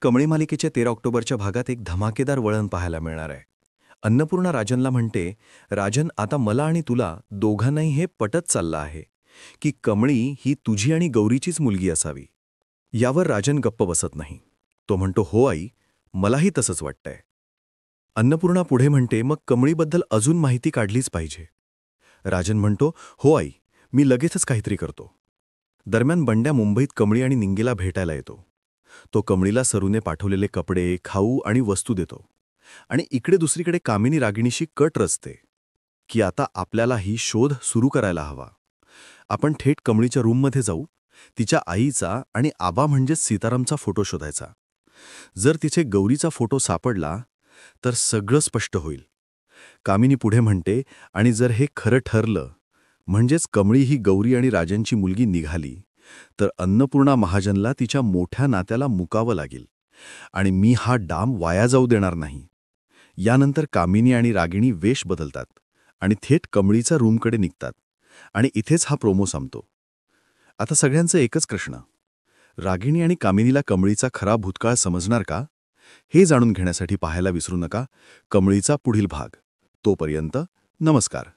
कमळी मालिकेच्या 13 ऑक्टोबरच्या भागात एक धमाकेदार वळण पाहायला मिळणार आहे. अन्नपूर्णा राजनला म्हणते, राजन आता मला आणि तुला दोघांनाही हे पटत चाललं आहे की कमळी ही तुझी आणि गौरीचीच मुलगी असावी. यावर राजन गप्प बसत नाही. तो म्हणतो, हो आई, मलाही तसंच वाटतंय. अन्नपूर्णा पुढे म्हणते, मग कमळीबद्दल अजून माहिती काढलीच पाहिजे. राजन म्हणतो, हो आई, मी लगेचच काहीतरी करतो. दरम्यान बंड्या मुंबईत कमळी आणि निंगीला भेटायला येतो. तो कमळीला सरूने पाठवलेले कपडे, खाऊ आणि वस्तू देतो. आणि इकडे दुसरीकडे कामिनी रागिणीशी कट रचते की आता आपल्याला ही शोध सुरू करायला हवा. आपण थेट कमळीच्या रूममध्ये जाऊ, तिच्या आईचा आणि आबा म्हणजेच सीतारामचा फोटो शोधायचा. जर तिथे गौरीचा फोटो सापडला तर सगळं स्पष्ट होईल. कामिनी पुढे म्हणते, आणि जर हे खरं ठरलं, म्हणजेच कमळी ही गौरी आणि राजनची मुलगी निघाली, तर अन्नपूर्णा महाजनला तिच्या मोठ्या नात्याला मुकावं लागेल आणि मी हा डाम वाया जाऊ देणार नाही. यानंतर कामिनी आणि रागिणी वेश बदलतात आणि थेट कमळीचा रूमकडे निघतात आणि इथेच हा प्रोमो संपतो. आता सगळ्यांचं एकच प्रश्न, रागिणी आणि कामिनीला कमळीचा खरा भूतकाळ समजणार का? हे जाणून घेण्यासाठी पाहायला विसरू नका कमळीचा पुढील भाग. तोपर्यंत नमस्कार.